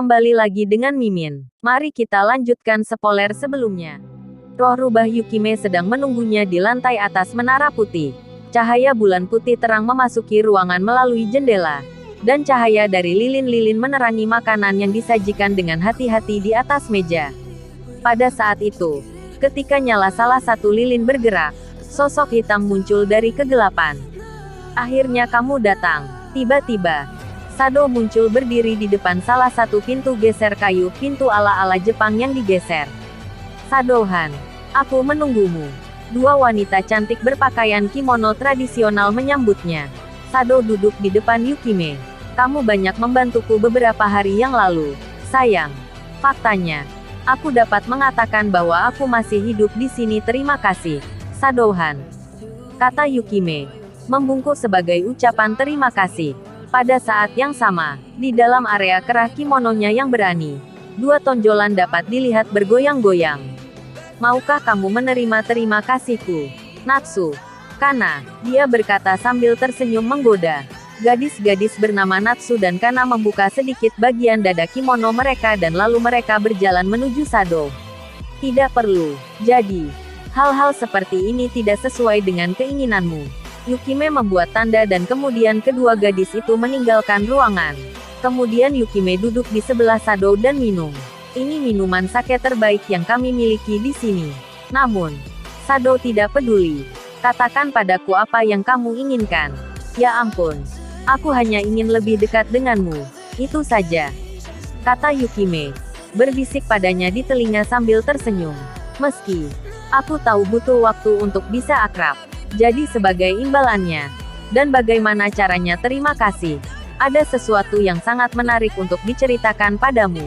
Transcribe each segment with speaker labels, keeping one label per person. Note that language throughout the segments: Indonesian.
Speaker 1: kembali lagi dengan Mimin. Mari kita lanjutkan spoiler sebelumnya. Roh rubah Yukime sedang menunggunya di lantai atas menara putih. Cahaya bulan putih terang memasuki ruangan melalui jendela. Dan cahaya dari lilin-lilin menerangi makanan yang disajikan dengan hati-hati di atas meja. Pada saat itu, ketika nyala salah satu lilin bergerak, sosok hitam muncul dari kegelapan. Akhirnya kamu datang. Tiba-tiba, Sado muncul berdiri di depan salah satu pintu geser kayu, pintu ala-ala Jepang yang digeser. Sado-han, aku menunggumu. Dua wanita cantik berpakaian kimono tradisional menyambutnya. Sado duduk di depan Yukime. Kamu banyak membantuku beberapa hari yang lalu. Sayang, faktanya, aku dapat mengatakan bahwa aku masih hidup di sini. Terima kasih, Sado-han, kata Yukime, membungkuk sebagai ucapan terima kasih. Pada saat yang sama, di dalam area kerah kimononya yang berani, dua tonjolan dapat dilihat bergoyang-goyang. Maukah kamu menerima terima kasihku, Natsu? Kana, dia berkata sambil tersenyum menggoda. Gadis-gadis bernama Natsu dan Kana membuka sedikit bagian dada kimono mereka dan lalu mereka berjalan menuju Sado. Tidak perlu. Jadi, hal-hal seperti ini tidak sesuai dengan keinginanmu. Yukime membuat tanda dan kemudian kedua gadis itu meninggalkan ruangan. Kemudian Yukime duduk di sebelah Sado dan minum. Ini minuman sake terbaik yang kami miliki di sini. Namun, Sado tidak peduli. Katakan padaku apa yang kamu inginkan. Ya ampun. Aku hanya ingin lebih dekat denganmu. Itu saja, kata Yukime, berbisik padanya di telinga sambil tersenyum. Meski aku tahu butuh waktu untuk bisa akrab. Jadi sebagai imbalannya, dan bagaimana caranya terima kasih, ada sesuatu yang sangat menarik untuk diceritakan padamu.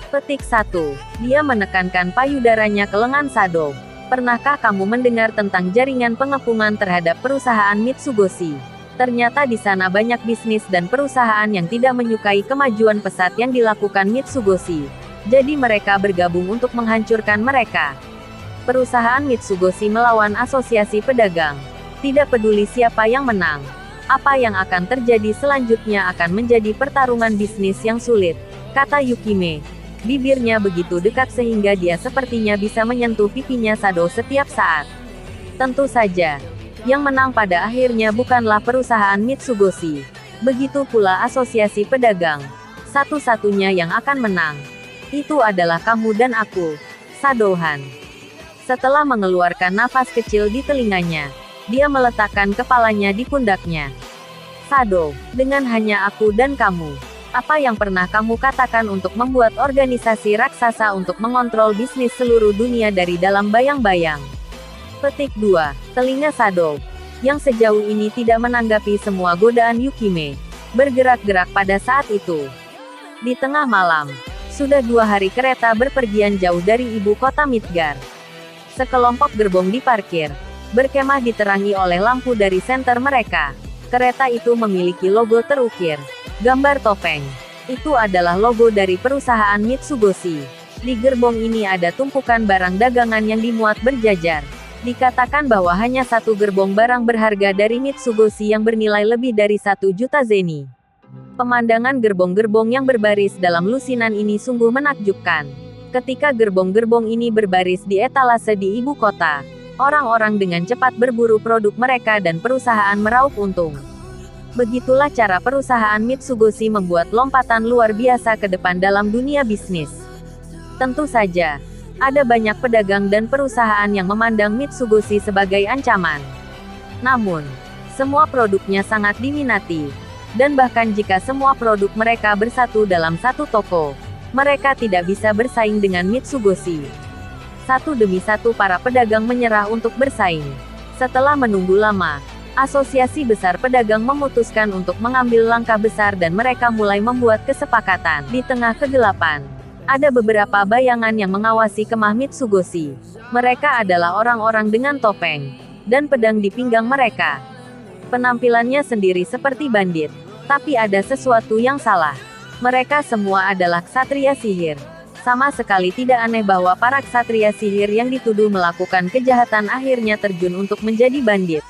Speaker 1: Petik 1. Dia menekankan payudaranya ke lengan Sado. Pernahkah kamu mendengar tentang jaringan pengepungan terhadap perusahaan Mitsugoshi? Ternyata di sana banyak bisnis dan perusahaan yang tidak menyukai kemajuan pesat yang dilakukan Mitsugoshi. Jadi mereka bergabung untuk menghancurkan mereka. Perusahaan Mitsugoshi melawan asosiasi pedagang. Tidak peduli siapa yang menang. Apa yang akan terjadi selanjutnya akan menjadi pertarungan bisnis yang sulit, kata Yukime. Bibirnya begitu dekat sehingga dia sepertinya bisa menyentuh pipinya Sado setiap saat. Tentu saja, yang menang pada akhirnya bukanlah perusahaan Mitsugoshi. Begitu pula asosiasi pedagang. Satu-satunya yang akan menang, itu adalah kamu dan aku, Sado-han. Setelah mengeluarkan nafas kecil di telinganya, dia meletakkan kepalanya di pundaknya. Sado, dengan hanya aku dan kamu, apa yang pernah kamu katakan untuk membuat organisasi raksasa untuk mengontrol bisnis seluruh dunia dari dalam bayang-bayang? Petik 2. Telinga Sado, yang sejauh ini tidak menanggapi semua godaan Yukime, bergerak-gerak pada saat itu. Di tengah malam, sudah 2 hari kereta berpergian jauh dari ibu kota Midgar. Sekelompok gerbong diparkir. Berkemah diterangi oleh lampu dari senter mereka. Kereta itu memiliki logo terukir. Gambar topeng. Itu adalah logo dari perusahaan Mitsugoshi. Di gerbong ini ada tumpukan barang dagangan yang dimuat berjajar. Dikatakan bahwa hanya satu gerbong barang berharga dari Mitsugoshi yang bernilai lebih dari 1 juta zeni. Pemandangan gerbong-gerbong yang berbaris dalam lusinan ini sungguh menakjubkan. Ketika gerbong-gerbong ini berbaris di etalase di ibu kota, orang-orang dengan cepat berburu produk mereka dan perusahaan meraup untung. Begitulah cara perusahaan Mitsugoshi membuat lompatan luar biasa ke depan dalam dunia bisnis. Tentu saja, ada banyak pedagang dan perusahaan yang memandang Mitsugoshi sebagai ancaman. Namun, semua produknya sangat diminati. Dan bahkan jika semua produk mereka bersatu dalam satu toko, mereka tidak bisa bersaing dengan Mitsugoshi. Satu demi satu para pedagang menyerah untuk bersaing. Setelah menunggu lama, asosiasi besar pedagang memutuskan untuk mengambil langkah besar dan mereka mulai membuat kesepakatan. Di tengah kegelapan, ada beberapa bayangan yang mengawasi kemah Mitsugoshi. Mereka adalah orang-orang dengan topeng dan pedang di pinggang mereka. Penampilannya sendiri seperti bandit, tapi ada sesuatu yang salah. Mereka semua adalah ksatria sihir. Sama sekali tidak aneh bahwa para ksatria sihir yang dituduh melakukan kejahatan akhirnya terjun untuk menjadi bandit.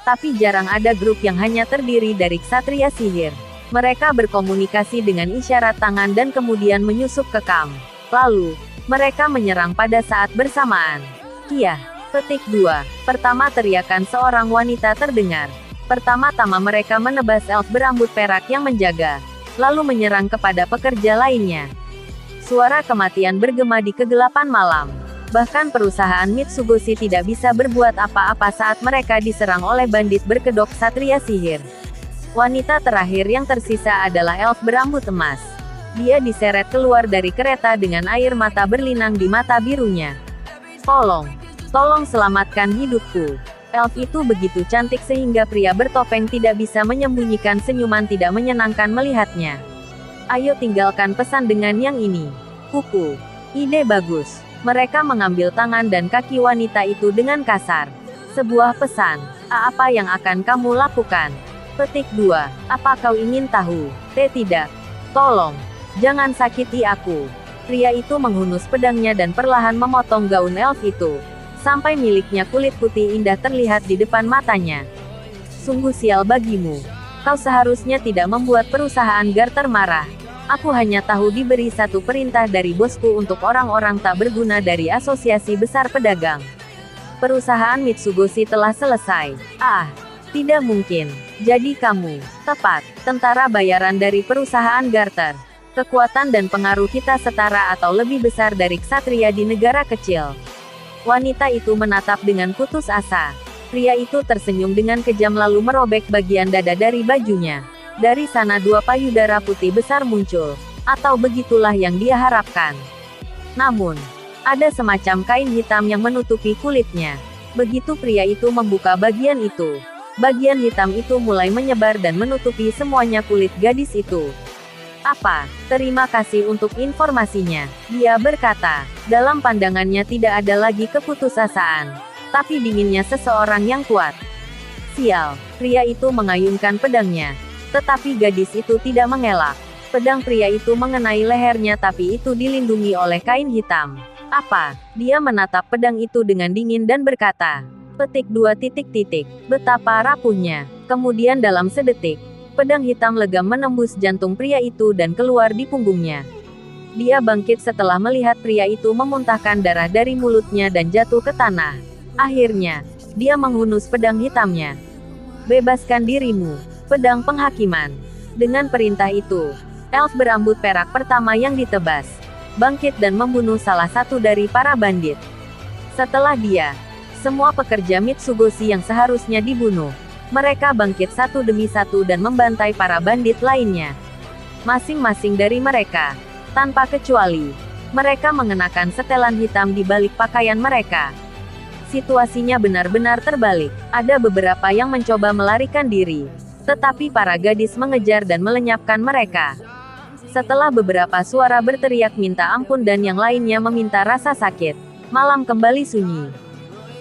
Speaker 1: Tapi jarang ada grup yang hanya terdiri dari ksatria sihir. Mereka berkomunikasi dengan isyarat tangan dan kemudian menyusup ke kamp. Lalu, mereka menyerang pada saat bersamaan. Kia. Petik 2. Pertama teriakan seorang wanita terdengar. Pertama-tama mereka menebas elf berambut perak yang menjaga, lalu menyerang kepada pekerja lainnya. Suara kematian bergema di kegelapan malam. Bahkan perusahaan Mitsugoshi tidak bisa berbuat apa-apa saat mereka diserang oleh bandit berkedok satria sihir. Wanita terakhir yang tersisa adalah elf berambut emas. Dia diseret keluar dari kereta dengan air mata berlinang di mata birunya. Tolong selamatkan hidupku. Elf itu begitu cantik sehingga pria bertopeng tidak bisa menyembunyikan senyuman tidak menyenangkan melihatnya. Ayo tinggalkan pesan dengan yang ini. Kuku. Ide bagus. Mereka mengambil tangan dan kaki wanita itu dengan kasar. Sebuah pesan. Apa yang akan kamu lakukan? Petik 2. Apa kau ingin tahu? Tidak. Tolong. Jangan sakiti aku. Pria itu menghunus pedangnya dan perlahan memotong gaun elf itu, sampai miliknya kulit putih indah terlihat di depan matanya. Sungguh sial bagimu. Kau seharusnya tidak membuat perusahaan Garter marah. Aku hanya tahu diberi satu perintah dari bosku untuk orang-orang tak berguna dari Asosiasi Besar Pedagang. Perusahaan Mitsugoshi telah selesai. Tidak mungkin. Jadi kamu, tepat, tentara bayaran dari perusahaan Garter. Kekuatan dan pengaruh kita setara atau lebih besar dari ksatria di negara kecil. Wanita itu menatap dengan putus asa. Pria itu tersenyum dengan kejam lalu merobek bagian dada dari bajunya. Dari sana dua payudara putih besar muncul. Atau begitulah yang dia harapkan. Namun, ada semacam kain hitam yang menutupi kulitnya. Begitu pria itu membuka bagian itu, bagian hitam itu mulai menyebar dan menutupi semuanya kulit gadis itu. Terima kasih untuk informasinya, dia berkata. Dalam pandangannya tidak ada lagi keputusasaan, tapi dinginnya seseorang yang kuat. Sial, pria itu mengayunkan pedangnya. Tetapi gadis itu tidak mengelak. Pedang pria itu mengenai lehernya tapi itu dilindungi oleh kain hitam. Dia menatap pedang itu dengan dingin dan berkata. Petik 2. Betapa rapuhnya. Kemudian dalam sedetik, pedang hitam legam menembus jantung pria itu dan keluar di punggungnya. Dia bangkit setelah melihat pria itu memuntahkan darah dari mulutnya dan jatuh ke tanah. Akhirnya, dia menghunus pedang hitamnya. Bebaskan dirimu, pedang penghakiman. Dengan perintah itu, elf berambut perak pertama yang ditebas, bangkit dan membunuh salah satu dari para bandit. Setelah dia, semua pekerja Mitsugoshi yang seharusnya dibunuh. Mereka bangkit satu demi satu dan membantai para bandit lainnya. Masing-masing dari mereka, tanpa kecuali, mereka mengenakan setelan hitam di balik pakaian mereka. Situasinya benar-benar terbalik. Ada beberapa yang mencoba melarikan diri, tetapi para gadis mengejar dan melenyapkan mereka. Setelah beberapa suara berteriak minta ampun dan yang lainnya meminta rasa sakit, malam kembali sunyi.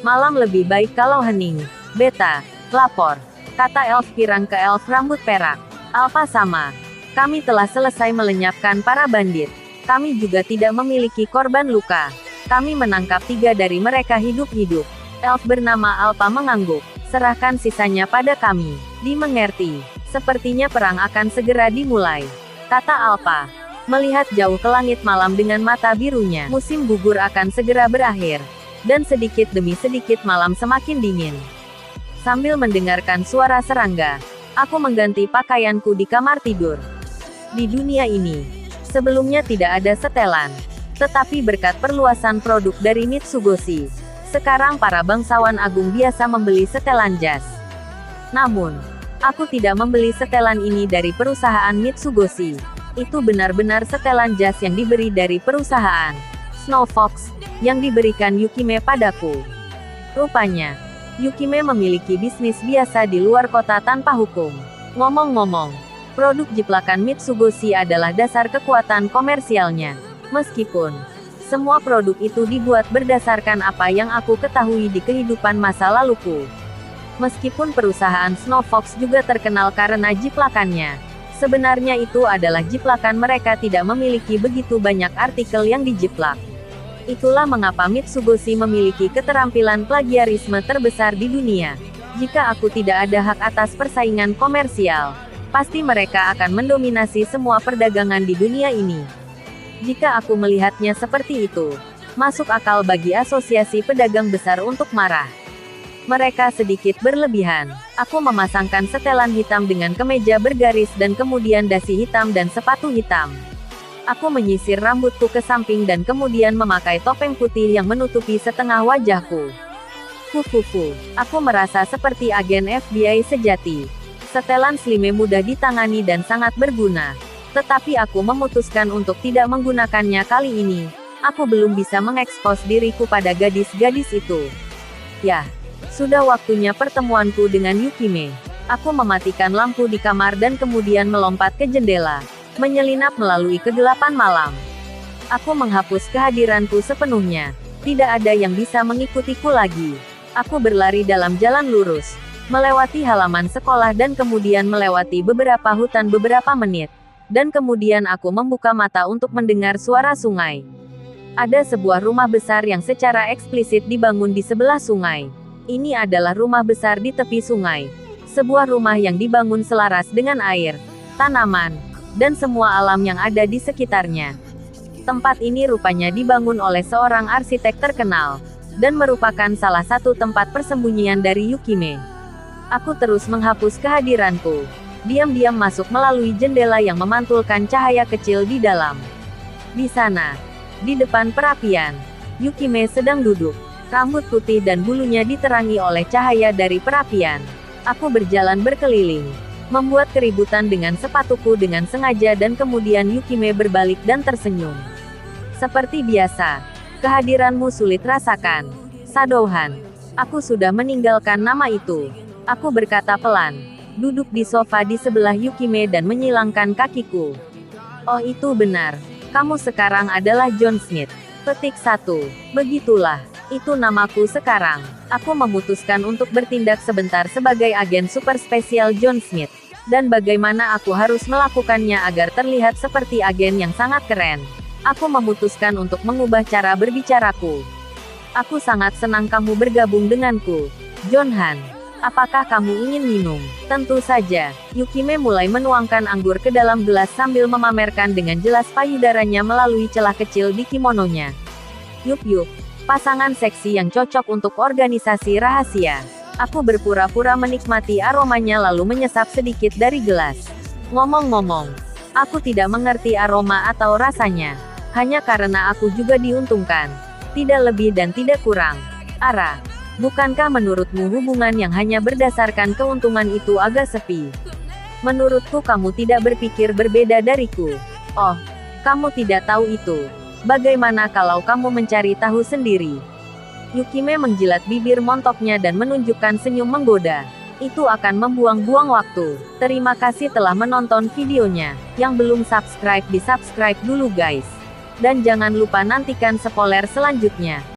Speaker 1: Malam lebih baik kalau hening. Beta, lapor, kata elf pirang ke elf rambut perak. Alpha sama. Kami telah selesai melenyapkan para bandit. Kami juga tidak memiliki korban luka. Kami menangkap 3 dari mereka hidup-hidup. Elf bernama Alpha mengangguk. Serahkan sisanya pada kami. Dimengerti. Sepertinya perang akan segera dimulai, kata Alpha. Melihat jauh ke langit malam dengan mata birunya. Musim gugur akan segera berakhir. Dan sedikit demi sedikit malam semakin dingin. Sambil mendengarkan suara serangga, aku mengganti pakaianku di kamar tidur. Di dunia ini, sebelumnya tidak ada setelan. Tetapi berkat perluasan produk dari Mitsugoshi, sekarang para bangsawan agung biasa membeli setelan jas. Namun, aku tidak membeli setelan ini dari perusahaan Mitsugoshi. Itu benar-benar setelan jas yang diberi dari perusahaan Snow Fox, yang diberikan Yukime padaku. Rupanya, Yukime memiliki bisnis biasa di luar kota tanpa hukum. Ngomong-ngomong, produk jiplakan Mitsugoshi adalah dasar kekuatan komersialnya. Meskipun semua produk itu dibuat berdasarkan apa yang aku ketahui di kehidupan masa laluku. Meskipun perusahaan Snow Fox juga terkenal karena jiplakannya, sebenarnya itu adalah jiplakan mereka tidak memiliki begitu banyak artikel yang dijiplak. Itulah mengapa Mitsugoshi memiliki keterampilan plagiarisme terbesar di dunia. Jika aku tidak ada hak atas persaingan komersial, Pasti mereka akan mendominasi semua perdagangan di dunia ini. Jika aku melihatnya seperti itu, masuk akal bagi asosiasi pedagang besar untuk marah. Mereka sedikit berlebihan. Aku memasangkan setelan hitam dengan kemeja bergaris dan kemudian dasi hitam dan sepatu hitam. Aku menyisir rambutku ke samping dan kemudian memakai topeng putih yang menutupi setengah wajahku. Fufufu, aku merasa seperti agen FBI sejati. Setelan Slime mudah ditangani dan sangat berguna. Tetapi aku memutuskan untuk tidak menggunakannya kali ini. Aku belum bisa mengekspos diriku pada gadis-gadis itu. Yah, sudah waktunya pertemuanku dengan Yukime. Aku mematikan lampu di kamar dan kemudian melompat ke jendela, menyelinap melalui kegelapan malam. Aku menghapus kehadiranku sepenuhnya. Tidak ada yang bisa mengikutiku lagi. Aku berlari dalam jalan lurus, melewati halaman sekolah dan kemudian melewati beberapa hutan beberapa menit. Dan kemudian aku membuka mata untuk mendengar suara sungai. Ada sebuah rumah besar yang secara eksplisit dibangun di sebelah sungai. Ini adalah rumah besar di tepi sungai. Sebuah rumah yang dibangun selaras dengan air, tanaman, dan semua alam yang ada di sekitarnya. Tempat ini rupanya dibangun oleh seorang arsitek terkenal, dan merupakan salah satu tempat persembunyian dari Yukime. Aku terus menghapus kehadiranku. Diam-diam masuk melalui jendela yang memantulkan cahaya kecil di dalam. Di sana, di depan perapian, Yukime sedang duduk. Rambut putih dan bulunya diterangi oleh cahaya dari perapian. Aku berjalan berkeliling, membuat keributan dengan sepatuku dengan sengaja dan kemudian Yukime berbalik dan tersenyum. Seperti biasa, kehadiranmu sulit rasakan, Shadowhan. Aku sudah meninggalkan nama itu. Aku berkata pelan, duduk di sofa di sebelah Yukime dan menyilangkan kakiku. Oh itu benar. Kamu sekarang adalah John Smith. Petik 1. Begitulah. Itu namaku sekarang. Aku memutuskan untuk bertindak sebentar sebagai agen super spesial John Smith. Dan bagaimana aku harus melakukannya agar terlihat seperti agen yang sangat keren. Aku memutuskan untuk mengubah cara berbicaraku. Aku sangat senang kamu bergabung denganku, John Han. Apakah kamu ingin minum? Tentu saja. Yukime mulai menuangkan anggur ke dalam gelas sambil memamerkan dengan jelas payudaranya melalui celah kecil di kimononya. Yup, pasangan seksi yang cocok untuk organisasi rahasia. Aku berpura-pura menikmati aromanya lalu menyesap sedikit dari gelas. Ngomong-ngomong, aku tidak mengerti aroma atau rasanya. Hanya karena aku juga diuntungkan. Tidak lebih dan tidak kurang. Ara. Bukankah menurutmu hubungan yang hanya berdasarkan keuntungan itu agak sepi? Menurutku kamu tidak berpikir berbeda dariku. Oh, kamu tidak tahu itu. Bagaimana kalau kamu mencari tahu sendiri? Yukime menjilat bibir montoknya dan menunjukkan senyum menggoda. Itu akan membuang-buang waktu. Terima kasih telah menonton videonya. Yang belum subscribe di subscribe dulu guys. Dan jangan lupa nantikan spoiler selanjutnya.